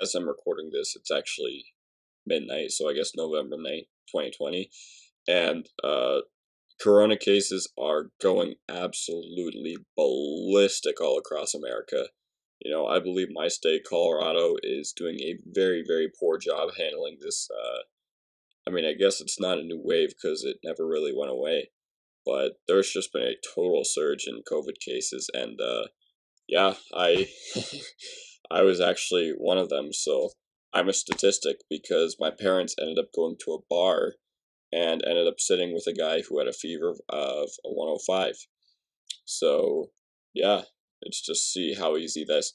as I'm recording this, it's actually midnight, so I guess November 9th, 2020. And corona cases are going absolutely ballistic all across America. I believe my state, Colorado, is doing a very, very poor job handling this. I mean, I guess it's not a new wave because it never really went away, but there's just been a total surge in COVID cases, and yeah, I I was actually one of them. So I'm a statistic because my parents ended up going to a bar and ended up sitting with a guy who had a fever of a 105. So yeah, it's just see how easy this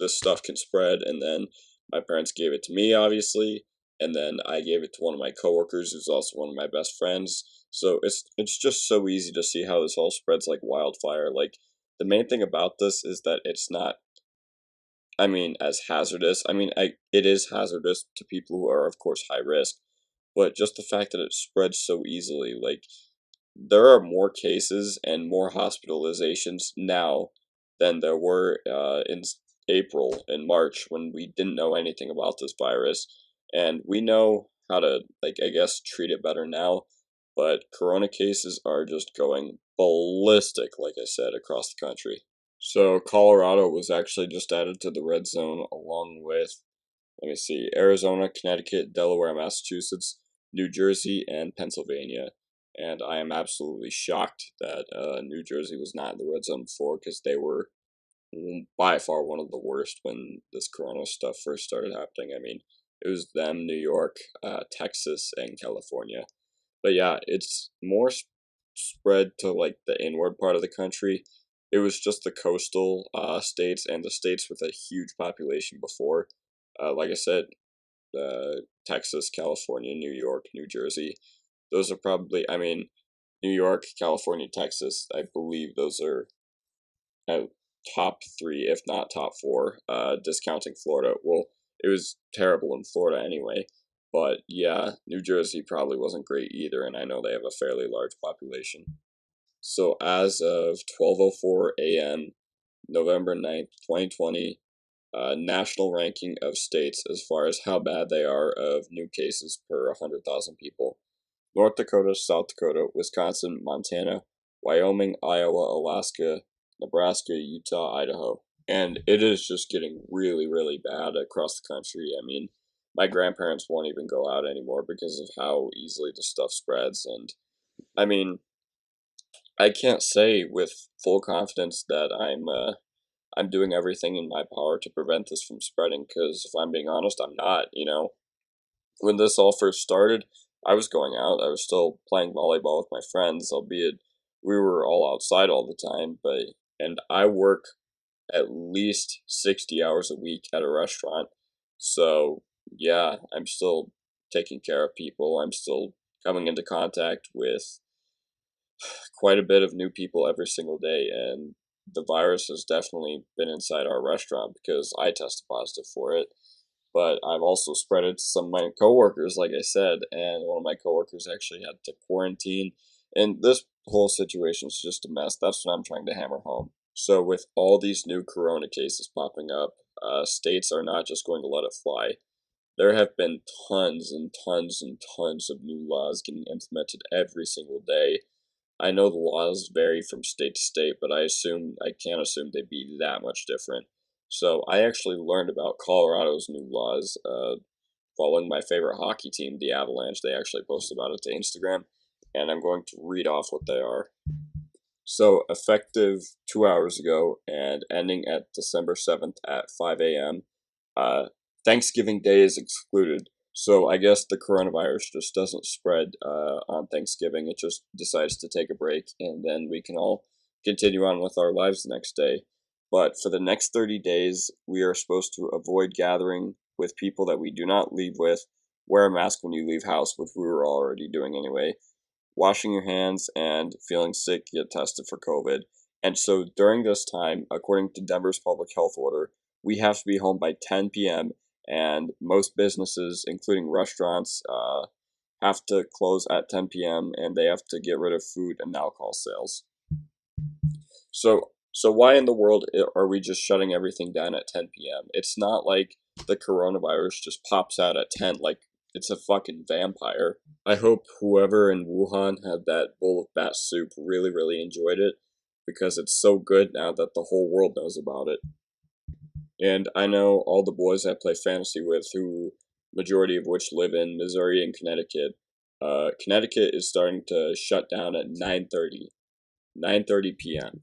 stuff can spread. And then my parents gave it to me, obviously, and then I gave it to one of my coworkers, who's also one of my best friends. So it's just so easy to see how this all spreads like wildfire. Like the main thing about this is that it's not, I mean, as hazardous. I mean, it is hazardous to people who are, of course, high risk, but just the fact that it spreads so easily, like, there are more cases and more hospitalizations now than there were in April and March when we didn't know anything about this virus. And we know how to, like, I guess, treat it better now, but corona cases are just going ballistic, like I said, across the country. So Colorado was actually just added to the red zone along with, let me see, Arizona, Connecticut, Delaware, Massachusetts, New Jersey, and Pennsylvania. And I am absolutely shocked that New Jersey was not in the red zone before because they were by far one of the worst when this corona stuff first started happening. I mean, it was them, New York, Texas, and California. But yeah, it's more spread to like the inward part of the country. It was just the coastal states and the states with a huge population before. Like I said, Texas, California, New York, New Jersey. Those are probably, I mean, New York, California, Texas. I believe those are uh, top three, if not top four, discounting Florida. Well, it was terrible in Florida anyway. But yeah, New Jersey probably wasn't great either, and I know they have a fairly large population. So as of 12:04 a.m., November 9th, 2020, national ranking of states as far as how bad they are of new cases per 100,000 people. North Dakota, South Dakota, Wisconsin, Montana, Wyoming, Iowa, Alaska, Nebraska, Utah, Idaho. And it is just getting really, really bad across the country. I mean, my grandparents won't even go out anymore because of how easily the stuff spreads. And I mean, I can't say with full confidence that I'm doing everything in my power to prevent this from spreading. Because if I'm being honest, I'm not. When this all first started, I was going out. I was still playing volleyball with my friends, albeit we were all outside all the time. And I work at least 60 hours a week at a restaurant. So, yeah, I'm still taking care of people. I'm still coming into contact with quite a bit of new people every single day. And the virus has definitely been inside our restaurant because I tested positive for it, but I've also spread it to some of my coworkers, like I said, and one of my coworkers actually had to quarantine. And this whole situation is just a mess. That's what I'm trying to hammer home. So, with all these new corona cases popping up, states are not just going to let it fly. There have been tons and tons and tons of new laws getting implemented every single day. I know the laws vary from state to state, but I can't assume they'd be that much different. So I actually learned about Colorado's new laws following my favorite hockey team, the Avalanche. They actually posted about it to Instagram, and I'm going to read off what they are. So effective 2 hours ago and ending at December 7th at 5 a.m. Uh, Thanksgiving Day is excluded. So I guess the coronavirus just doesn't spread on Thanksgiving. It just decides to take a break, and then we can all continue on with our lives the next day. But for the next 30 days, we are supposed to avoid gathering with people that we do not leave with, wear a mask when you leave house, which we were already doing anyway, washing your hands, and feeling sick, get tested for COVID. And so during this time, according to Denver's public health order, we have to be home by 10 p.m. And most businesses, including restaurants, have to close at 10 p.m. and they have to get rid of food and alcohol sales. So why in the world are we just shutting everything down at 10 p.m.? It's not like the coronavirus just pops out at 10 like it's a fucking vampire. I hope whoever in Wuhan had that bowl of bat soup really, really enjoyed it because it's so good now that the whole world knows about it. And I know all the boys I play fantasy with, who majority of which live in Missouri and Connecticut. Connecticut is starting to shut down at 9:30 p.m.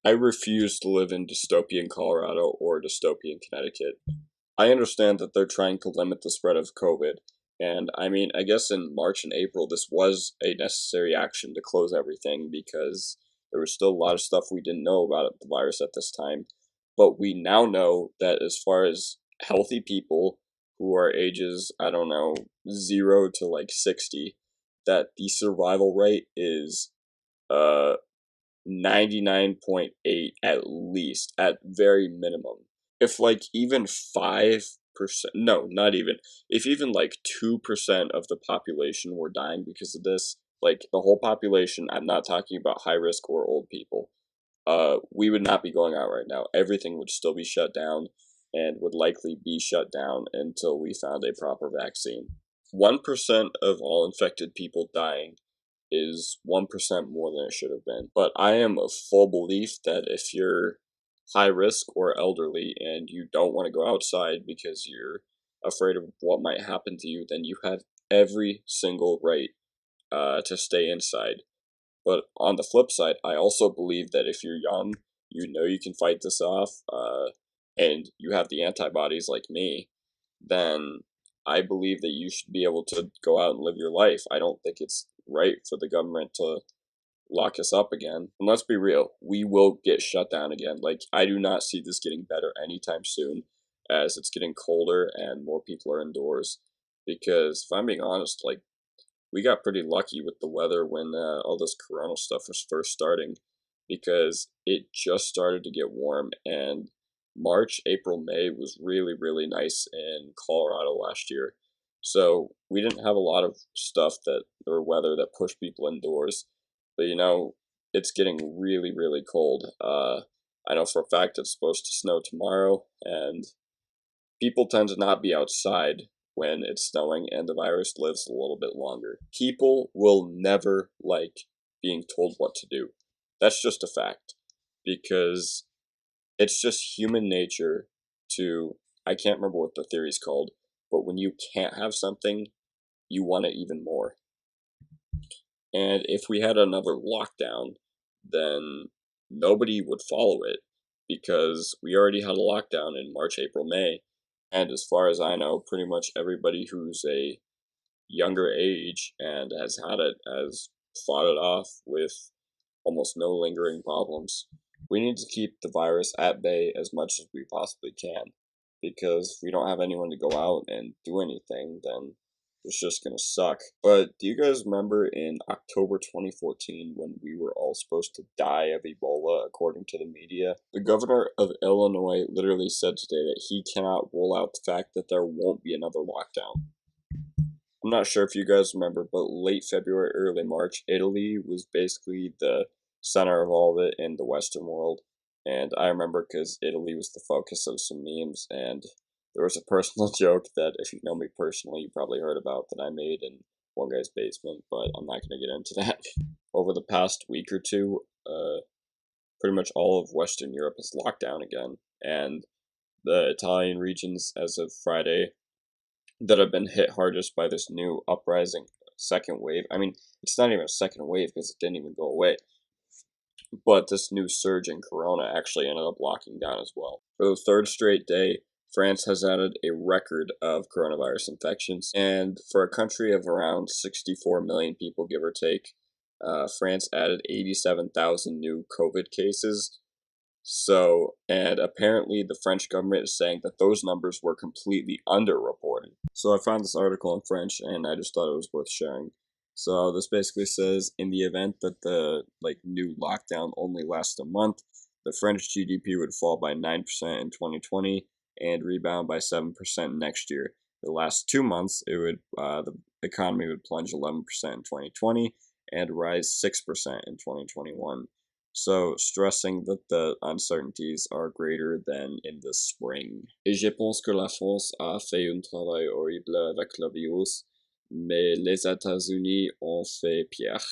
I refuse to live in dystopian Colorado or dystopian Connecticut. I understand that they're trying to limit the spread of COVID, and I mean, I guess in March and April this was a necessary action to close everything because there was still a lot of stuff we didn't know about the virus at this time. But we now know that as far as healthy people who are ages, I don't know, 0 to like 60, that the survival rate is uh 99.8 at least, at very minimum. If like even 5%, no, not even, if even like 2% of the population were dying because of this, like the whole population, I'm not talking about high risk or old people, we would not be going out right now. Everything would still be shut down and would likely be shut down until we found a proper vaccine. 1% of all infected people dying is 1% more than it should have been. But I am of full belief that if you're high risk or elderly and you don't want to go outside because you're afraid of what might happen to you, then you have every single right to stay inside. But on the flip side, I also believe that if you're young, you know you can fight this off, and you have the antibodies like me, then I believe that you should be able to go out and live your life. I don't think it's right for the government to lock us up again. And let's be real, we will get shut down again. Like, I do not see this getting better anytime soon as it's getting colder and more people are indoors. Because if I'm being honest, like, we got pretty lucky with the weather when all this corona stuff was first starting because it just started to get warm and March, April, May was really, really nice in Colorado last year. So we didn't have a lot of stuff that or weather that pushed people indoors. But it's getting really, really cold. I know for a fact it's supposed to snow tomorrow, and people tend to not be outside when it's snowing and the virus lives a little bit longer. People will never like being told what to do. That's just a fact. Because it's just human nature to, I can't remember what the theory's called, but when you can't have something, you want it even more. And if we had another lockdown, then nobody would follow it because we already had a lockdown in March, April, May. And as far as I know, pretty much everybody who's a younger age and has had it has fought it off with almost no lingering problems. We need to keep the virus at bay as much as we possibly can because if we don't have anyone to go out and do anything, then it's just gonna suck. But do you guys remember in October 2014 when we were all supposed to die of Ebola, according to the media? The governor of Illinois literally said today that he cannot rule out the fact that there won't be another lockdown. I'm not sure if you guys remember, but late February, early March, Italy was basically the center of all of it in the Western world. And I remember because Italy was the focus of some memes, and there was a personal joke that if you know me personally, you probably heard about that I made in one guy's basement, but I'm not going to get into that. Over the past week or two, pretty much all of Western Europe is locked down again, and the Italian regions, as of Friday, that have been hit hardest by this new uprising second wave. I mean, it's not even a second wave because it didn't even go away. But this new surge in corona actually ended up locking down as well. For the third straight day, France has added a record of coronavirus infections. And for a country of around 64 million people, give or take, France added 87,000 new COVID cases. So, and apparently the French government is saying that those numbers were completely underreported. So I found this article in French and I just thought it was worth sharing. So this basically says in the event that the new lockdown only lasts a month, the French GDP would fall by 9% in 2020 and rebound by 7% next year. The last 2 months, the economy would plunge 11% in 2020 and rise 6% in 2021. So, stressing that the uncertainties are greater than in the spring. Et je pense que la France a fait un travail horrible avec le virus, mais les États-Unis ont fait pire.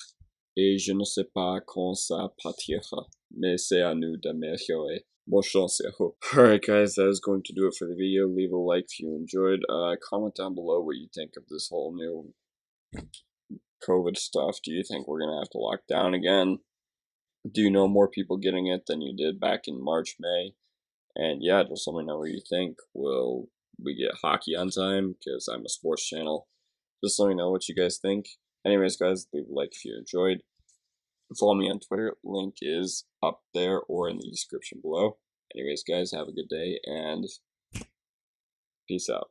Et je ne sais pas quand ça partira, mais c'est à nous d'améliorer. Bonne chance, I hope. Alright guys, that is going to do it for the video. Leave a like if you enjoyed. Comment down below what you think of this whole new COVID stuff. Do you think we're gonna have to lock down again? Do you know more people getting it than you did back in March, May? And yeah, just let me know what you think. Will we get hockey on time? Because I'm a sports channel. Just let me know what you guys think. Anyways, guys, leave a like if you enjoyed. Follow me on Twitter. Link is up there or in the description below. Anyways, guys, have a good day and peace out.